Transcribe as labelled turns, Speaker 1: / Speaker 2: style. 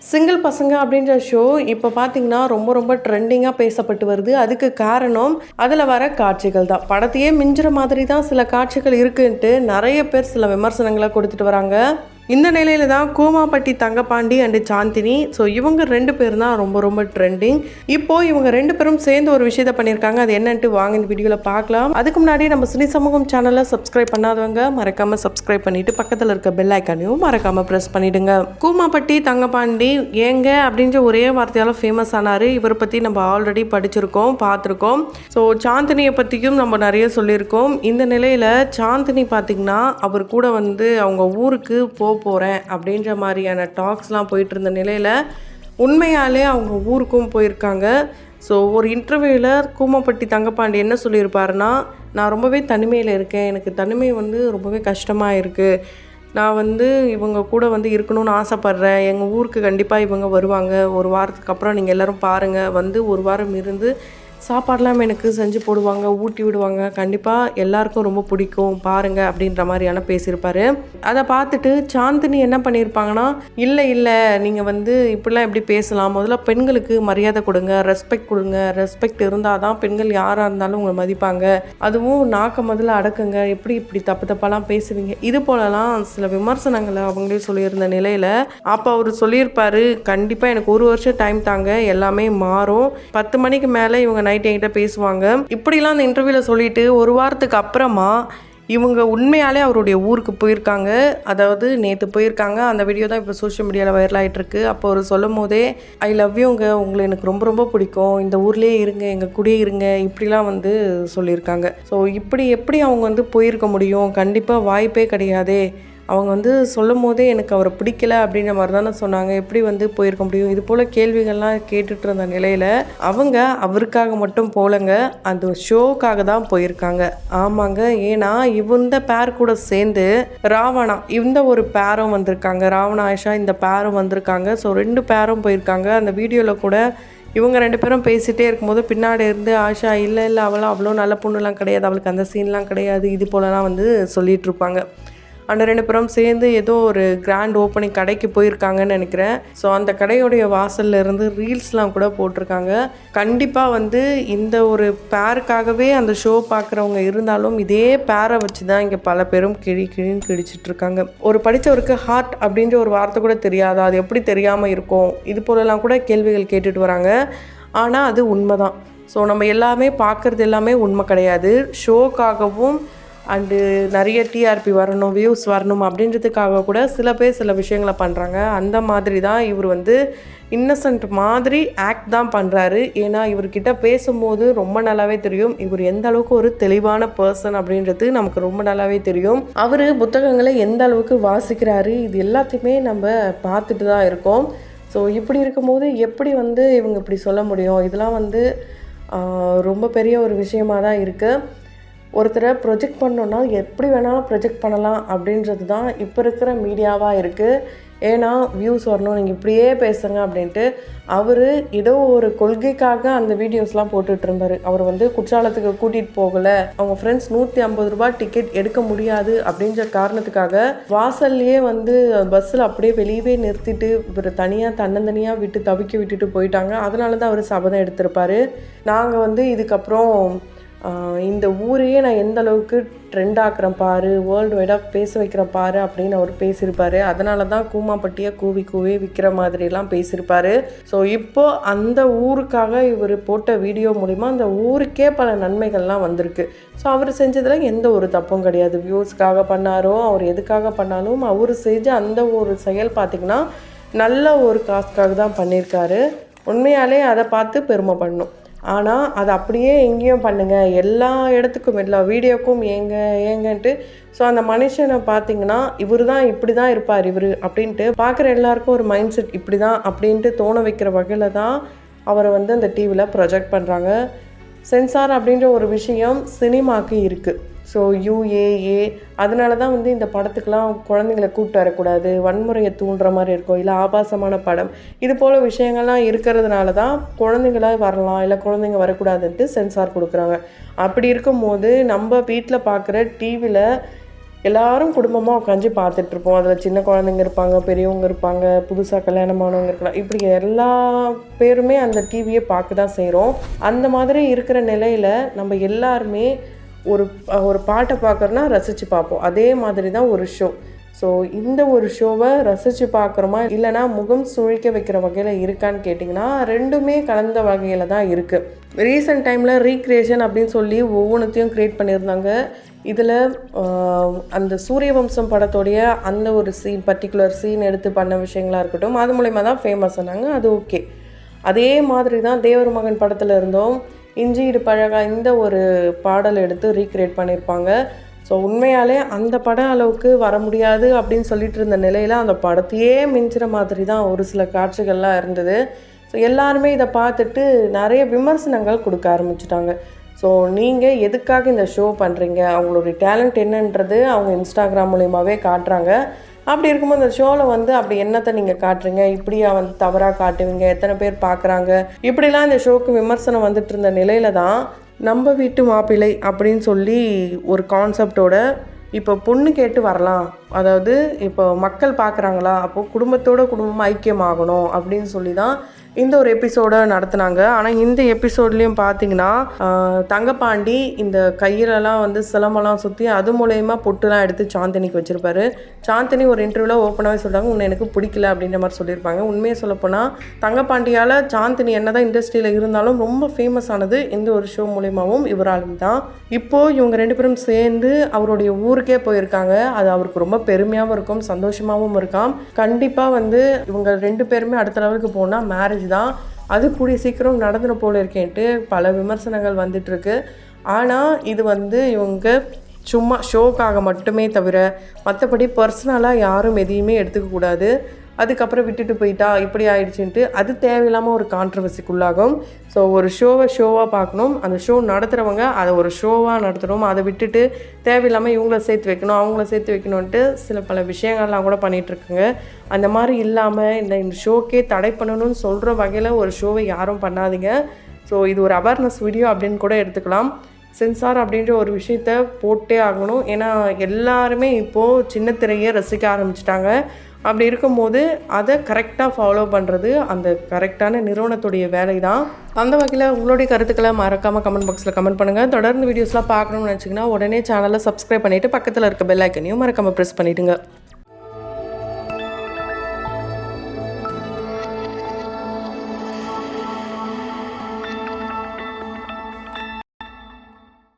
Speaker 1: Single பசங்க அப்படின்ற show இப்போ பார்த்தீங்கன்னா ரொம்ப ரொம்ப ட்ரெண்டிங்காக பேசப்பட்டு வருது. அதுக்கு காரணம் அதில் வர காட்சிகள் தான். படத்தையே மிஞ்சுற மாதிரி தான் சில காட்சிகள் இருக்குன்ட்டு நெறைய பேர் சில விமர்சனங்கள கொடுத்துட்டு வராங்க. இந்த நிலையில தான் கூமாப்பட்டி தங்கப்பாண்டி அண்ட் சாந்தினி. ஸோ இவங்க 2 பேர் தான் ரொம்ப ரொம்ப ட்ரெண்டிங். இப்போ இவங்க 2 பேரும் சேர்ந்து ஒரு விஷயத்த பண்ணியிருக்காங்க. அது என்னன்ட்டு வாங்க இந்த வீடியோவில் பார்க்கலாம். அதுக்கு முன்னாடி நம்ம சினி சமூகம் சேனலை சப்ஸ்கிரைப் பண்ணாதவங்க மறக்காம சப்ஸ்கிரைப் பண்ணிட்டு பக்கத்தில் இருக்க பெல் ஐக்கானையும் மறக்காம ப்ரெஸ் பண்ணிடுங்க. கூமாப்பட்டி தங்கப்பாண்டி ஏங்க அப்படின்ற ஒரே வார்த்தையால் ஃபேமஸ் ஆனார். இவரை பற்றி நம்ம ஆல்ரெடி படிச்சிருக்கோம், பார்த்துருக்கோம். ஸோ சாந்தினியை பற்றியும் நம்ம நிறைய சொல்லியிருக்கோம். இந்த நிலையில் சாந்தினி பார்த்திங்கன்னா அவர் கூட வந்து அவங்க ஊருக்கு போகிறேன் அப்படின்ற மாதிரியான டாக்ஸ்லாம் போயிட்டு இருந்த நிலையில் உண்மையாலே அவங்க ஊருக்கும் போயிருக்காங்க. ஸோ ஒரு இன்டர்வியூவில் கூமாப்பட்டி தங்கப்பாண்டி என்ன சொல்லியிருப்பாருன்னா, நான் ரொம்பவே தனிமையில் இருக்கேன், எனக்கு தனிமை வந்து ரொம்பவே கஷ்டமாக இருக்குது, நான் வந்து இவங்க கூட வந்து இருக்கணும்னு ஆசைப்பட்றேன், எங்கள் ஊருக்கு கண்டிப்பாக இவங்க வருவாங்க, ஒரு வாரத்துக்கு அப்புறம் நீங்கள் எல்லோரும் பாருங்கள், வந்து ஒரு வாரம் இருந்து சாப்பாடெலாம் எனக்கு செஞ்சு போடுவாங்க, ஊட்டி விடுவாங்க, கண்டிப்பாக எல்லாருக்கும் ரொம்ப பிடிக்கும் பாருங்கள் அப்படின்ற மாதிரியான பேசியிருப்பார். அதை பார்த்துட்டு சாந்தினி என்ன பண்ணியிருப்பாங்கன்னா, இல்லை நீங்கள் வந்து இப்படிலாம் எப்படி பேசலாம், முதல்ல பெண்களுக்கு மரியாதை கொடுங்க, ரெஸ்பெக்ட் கொடுங்க, ரெஸ்பெக்ட் இருந்தால் தான் பெண்கள் யாராக இருந்தாலும் உங்களை மதிப்பாங்க, அதுவும் நாக்க முதல்ல அடக்குங்க, எப்படி இப்படி தப்பு தப்பாலாம் பேசுவீங்க, இது போலலாம் சில விமர்சனங்களை அவங்களே சொல்லியிருந்த நிலையில் அப்போ அவர் சொல்லியிருப்பார், கண்டிப்பாக எனக்கு 1 வருஷம் டைம் தாங்க, எல்லாமே மாறும், 10 மணிக்கு மேலே இவங்க நைட் என்கிட்ட பேசுவாங்க, இப்படிலாம் அந்த இன்டர்வியூவில் சொல்லிட்டு ஒரு வாரத்துக்கு அப்புறமா இவங்க உண்மையாலே அவருடைய ஊருக்கு போயிருக்காங்க. அதாவது நேற்று போயிருக்காங்க. அந்த வீடியோ தான் இப்போ சோஷியல் மீடியாவில் வைரல் ஆகிட்டுருக்கு. அப்போ அவர் சொல்லும் போதே ஐ லவ் யூங்க, உங்களை எனக்கு ரொம்ப ரொம்ப பிடிக்கும், இந்த ஊர்லேயே இருங்க, எங்கள் கூடயே இருங்க, இப்படிலாம் வந்து சொல்லியிருக்காங்க. ஸோ இப்படி எப்படி அவங்க வந்து போயிருக்க முடியும்? கண்டிப்பாக வாய்ப்பே கிடையாதே. அவங்க வந்து சொல்லும் போதே எனக்கு அவரை பிடிக்கல அப்படின்ற மாதிரி தானே சொன்னாங்க, எப்படி வந்து போயிருக்க முடியும்? இது போல் கேள்விகள்லாம் கேட்டுட்டு இருந்த நிலையில் அவங்க அவருக்காக மட்டும் போலங்க, அந்த ஷோக்காக தான் போயிருக்காங்க. ஆமாங்க, ஏன்னா இந்த பேர் கூட சேர்ந்து ராவணா இந்த ஒரு பேரும் வந்திருக்காங்க, ராவணா ஆயிஷா இந்த பேரும் வந்திருக்காங்க. ஸோ 2 பேரும் போயிருக்காங்க. அந்த வீடியோவில் கூட இவங்க 2 பேரும் பேசிகிட்டே இருக்கும்போது பின்னாடி இருந்து ஆஷா இல்லை அவளாம் அவ்வளோ நல்ல பொண்ணுலாம் கிடையாது, அவளுக்கு அந்த சீன்லாம் கிடையாது, இது போலலாம் வந்து சொல்லிகிட்டு இருப்பாங்க. அந்த 2 பேரும் சேர்ந்து ஏதோ ஒரு கிராண்ட் ஓப்பனிங் கடைக்கு போயிருக்காங்கன்னு நினைக்கிறேன். ஸோ அந்த கடையுடைய வாசலில் இருந்து ரீல்ஸ்லாம் கூட போட்டிருக்காங்க. கண்டிப்பாக வந்து இந்த ஒரு பேருக்காகவே அந்த ஷோ பார்க்குறவங்க இருந்தாலும் இதே பேரை வச்சு தான் இங்கே பல பேரும் கிழின்னு கிழிச்சிட்டு இருக்காங்க. ஒரு படித்தவருக்கு ஹார்ட் அப்படின்ற ஒரு வார்த்தை கூட தெரியாதா, அது எப்படி தெரியாமல் இருக்கும், இது போலலாம் கூட கேள்விகள் கேட்டுட்டு வராங்க. ஆனால் அது உண்மை தான். ஸோ நம்ம எல்லாமே பார்க்குறது எல்லாமே உண்மை கிடையாது. ஷோக்காகவும் அண்டு நிறைய டிஆர்பி வரணும், வியூஸ் வரணும் அப்படின்றதுக்காக கூட சில பேர் சில விஷயங்களை பண்ணுறாங்க. அந்த மாதிரி தான் இவர் வந்து இன்னசென்ட் மாதிரி ஆக்ட் தான் பண்ணுறாரு. ஏன்னா இவர்கிட்ட பேசும்போது ரொம்ப நல்லாவே தெரியும் இவர் எந்த அளவுக்கு ஒரு தெளிவான பர்சன் அப்படின்றது நமக்கு ரொம்ப நல்லாவே தெரியும். அவர் புத்தகங்களை எந்த அளவுக்கு வாசிக்கிறாரு, இது எல்லாத்தையுமே நம்ம பார்த்துட்டு தான் இருக்கோம். ஸோ இப்படி இருக்கும்போது எப்படி வந்து இவங்க இப்படி சொல்ல முடியும்? இதெல்லாம் வந்து ரொம்ப பெரிய ஒரு விஷயமாக தான் இருக்குது. ஒருத்தரை ப்ரொஜெக்ட் பண்ணோன்னா எப்படி வேணாலும் ப்ரொஜெக்ட் பண்ணலாம் அப்படின்றது தான் இப்போ இருக்கிற மீடியாவாக இருக்குது. ஏன்னா வியூஸ் வரணும், நீங்கள் இப்படியே பேசுங்க அப்படின்ட்டு அவர் ஏதோ ஒரு கொள்கைக்காக அந்த வீடியோஸ்லாம் போட்டுட்டு இருந்தார். அவர் வந்து குற்றாலத்துக்கு கூட்டிகிட்டு போகலை, அவங்க ஃப்ரெண்ட்ஸ் 150 ரூபா டிக்கெட் எடுக்க முடியாது அப்படின்ற காரணத்துக்காக வாசல்லையே வந்து பஸ்ஸில் அப்படியே வெளியவே நிறுத்திட்டு இவர் தனியாக தன்னந்தனியாக விட்டு தவிக்க விட்டுட்டு போயிட்டாங்க. அதனால தான் அவர் சபதம் எடுத்திருப்பார், நாங்கள் வந்து இதுக்கப்புறம் இந்த ஊரையே நான் எந்த அளவுக்கு ட்ரெண்ட் ஆக்குறேன் பாரு, வேர்ல்டு வைடாக பேச வைக்கிறேன் பாரு அப்படின்னு அவர் பேசியிருப்பார். அதனால தான் கூமாப்பட்டியை கூவி விற்கிற மாதிரிலாம் பேசியிருப்பார். ஸோ இப்போது அந்த ஊருக்காக இவர் போட்ட வீடியோ மூலிமா அந்த ஊருக்கே பல நன்மைகள்லாம் வந்திருக்கு. ஸோ அவர் செஞ்சதில் எந்த ஒரு தப்பும் கிடையாது. வியூஸ்க்காக பண்ணாரோ, அவர் எதுக்காக பண்ணாலும் அவர் செஞ்ச அந்த ஒரு செயல் பார்த்திங்கன்னா நல்ல ஒரு காசுக்காக தான் பண்ணியிருக்காரு. உண்மையாலே அதை பார்த்து பெருமை பண்ணணும். ஆனால் அதை அப்படியே எங்கேயும் பண்ணுங்கள், எல்லா இடத்துக்கும் எல்லா வீடியோக்கும் ஏங்கன்ட்டு. ஸோ அந்த மனுஷனை பார்த்திங்கன்னா இவர் தான் இப்படி தான் இருப்பார் இவர் அப்படின்ட்டு பார்க்குற எல்லாருக்கும் ஒரு மைண்ட் செட் இப்படி தான் அப்படின்ட்டு தோண வைக்கிற வகையில் தான் அவரை வந்து அந்த டிவியில் ப்ரொஜெக்ட் பண்ணுறாங்க. சென்சார் அப்படின்ற ஒரு விஷயம் சினிமாவுக்கு இருக்குது. ஸோ UAA அதனால தான் வந்து இந்த படத்துக்கெலாம் குழந்தைங்களை கூப்பிட்டு வரக்கூடாது, வன்முறையை தூண்டுற மாதிரி இருக்கும், இல்லை ஆபாசமான படம், இது போல் விஷயங்கள்லாம் இருக்கிறதுனால தான் குழந்தைங்களாக வரலாம், இல்லை குழந்தைங்க வரக்கூடாதுன்ட்டு சென்சார் கொடுக்குறாங்க. அப்படி இருக்கும்போது நம்ம வீட்டில் பார்க்குற டிவியில் எல்லாரும் குடும்பமாக உட்காந்து பார்த்துட்ருப்போம். அதில் சின்ன குழந்தைங்க இருப்பாங்க, பெரியவங்க இருப்பாங்க, புதுசாக கல்யாணமானவங்க இருக்கலாம். இப்படி எல்லா பேருமே அந்த டிவியை பார்க்க தான் செய்கிறோம். அந்த மாதிரி இருக்கிற நிலையில் நம்ம எல்லாருமே ஒரு பாட்டை பார்க்குறோன்னா ரசித்து பார்ப்போம். அதே மாதிரி தான் ஒரு ஷோ. ஸோ இந்த ஒரு ஷோவை ரசித்து பார்க்குறோமா இல்லைனா முகம் சுழிக்க வைக்கிற வகையில் இருக்கான்னு கேட்டிங்கன்னா ரெண்டுமே கலந்த வகையில் தான் இருக்குது. ரீசெண்ட் டைமில் ரீக்ரியேஷன் அப்படின்னு சொல்லி ஒவ்வொன்றத்தையும் க்ரியேட் பண்ணியிருந்தாங்க. இதில் அந்த சூரியவம்சம் படத்தோடைய அந்த ஒரு பர்டிகுலர் சீன் எடுத்து பண்ண விஷயங்களாக இருக்கட்டும், அது மூலயமா தான் ஃபேமஸ் ஆனாங்க. அது ஓகே. அதே மாதிரி தான் தேவர் மகன் படத்தில் இருந்தோம் இஞ்சி இடு பழகா இந்த ஒரு பாடல் எடுத்து ரீக்ரியேட் பண்ணியிருப்பாங்க. ஸோ உண்மையாலே அந்த படம் அளவுக்கு வர முடியாது அப்படின்னு சொல்லிட்டு இருந்த நிலையில் அந்த படத்தையே மிஞ்சுற மாதிரி தான் ஒரு சில காட்சிகள்லாம் இருந்தது. ஸோ எல்லாருமே இதை பார்த்துட்டு நிறைய விமர்சனங்கள் கொடுக்க ஆரம்பிச்சிட்டாங்க. ஸோ நீங்கள் எதுக்காக இந்த ஷோ பண்ணுறீங்க, அவங்களுடைய டேலண்ட் என்னன்றது அவங்க இன்ஸ்டாகிராம் மூலியமாகவே காட்டுறாங்க. அப்படி இருக்கும்போது அந்த ஷோவில் அப்படி என்னத்தை நீங்கள் காட்டுறீங்க, இப்படியா தவறாக காட்டுவீங்க, எத்தனை பேர் பார்க்குறாங்க, இப்படிலாம் இந்த ஷோக்கு விமர்சனம் வந்துட்டு இருந்த நிலையில் தான் நம்ம வீட்டு மாப்பிள்ளை அப்படின்னு சொல்லி ஒரு கான்செப்டோட இப்போ பொண்ணு கேட்டு வரலாம், அதாவது இப்போ மக்கள் பார்க்குறாங்களா, அப்போது குடும்பமாக ஐக்கியமாகணும் அப்படின்னு சொல்லி தான் இந்த ஒரு எபிசோடை நடத்துனாங்க. ஆனால் இந்த எபிசோட்லேயும் பார்த்தீங்கன்னா தங்கப்பாண்டி இந்த கையிலலாம் சிலம்பெல்லாம் சுற்றி அது மூலயமா பொட்டுலாம் எடுத்து சாந்தினிக்கு வச்சுருப்பாரு. சாந்தினி ஒரு இன்டர்வியூவில் ஓப்பனாகவே சொல்கிறாங்க, உன்னை எனக்கு பிடிக்கல அப்படின்ற மாதிரி சொல்லியிருப்பாங்க. உண்மையை சொல்லப்போனால் தங்கப்பாண்டியால் சாந்தினி என்ன தான் இண்டஸ்ட்ரியில் இருந்தாலும் ரொம்ப ஃபேமஸ் ஆனது இந்த ஒரு ஷோ மூலயமாவும் இவராலும் தான். இப்போது இவங்க 2 பேரும் சேர்ந்து அவருடைய ஊருக்கே போயிருக்காங்க. அது அவருக்கு ரொம்ப பெருமையாகவும் இருக்கும், சந்தோஷமாகவும் இருக்காம். கண்டிப்பாக இவங்க 2 பேருமே அடுத்த லெவலுக்கு போனால் மேரேஜ் தான். அது கூடிய சீக்கிரம் நடந்துன போல இருக்கேன்ட்டு பல விமர்சனங்கள் வந்துட்டுருக்கு. ஆனால் இது இவங்க சும்மா ஷோக்காக மட்டுமே தவிர மற்றபடி பர்சனலாக யாரும் எதையுமே எடுத்துக்கக்கூடாது. அதுக்கப்புறம் விட்டுட்டு போயிட்டா இப்படி ஆயிடுச்சுன்ட்டு அது தேவையில்லாமல் ஒரு கான்ட்ரவர்சிக்குள்ளாகும். ஸோ ஒரு ஷோவாக பார்க்கணும், அந்த ஷோ நடத்துகிறவங்க அதை ஒரு ஷோவாக நடத்தணும். அதை விட்டுட்டு தேவையில்லாமல் இவங்கள சேர்த்து வைக்கணும் அவங்கள சேர்த்து வைக்கணுன்ட்டு பல விஷயங்கள்லாம் கூட பண்ணிகிட்ருக்குங்க. அந்த மாதிரி இல்லாமல் இந்த ஷோக்கே தடை பண்ணணும்னு சொல்கிற வகையில் ஒரு ஷோவை யாரும் பண்ணாதீங்க. ஸோ இது ஒரு அவேர்னஸ் வீடியோ அப்படின்னு கூட எடுத்துக்கலாம். சென்சார் அப்படின்ற ஒரு விஷயத்த போட்டே ஆகணும். ஏன்னா எல்லாருமே இப்போது சின்ன திரையை ரசிக்க ஆரம்பிச்சிட்டாங்க. அப்படி இருக்கும்போது அதை கரெக்டாக ஃபாலோ பண்ணுறது அந்த கரெக்டான நிறுவனத்துடைய வேலை தான். அந்த வகையில் உங்களுடைய கருத்துக்களை மறக்காமல் கமெண்ட் பாக்ஸில் கமெண்ட் பண்ணுங்கள். தொடர்ந்து வீடியோஸ்லாம் பார்க்கணும்னு நினச்சிங்கன்னா உடனே சேனலை சப்ஸ்கிரைப் பண்ணிவிட்டு பக்கத்தில் இருக்க பெல் ஐக்கனையும் மறக்காமல் ப்ரெஸ் பண்ணிவிடுங்க.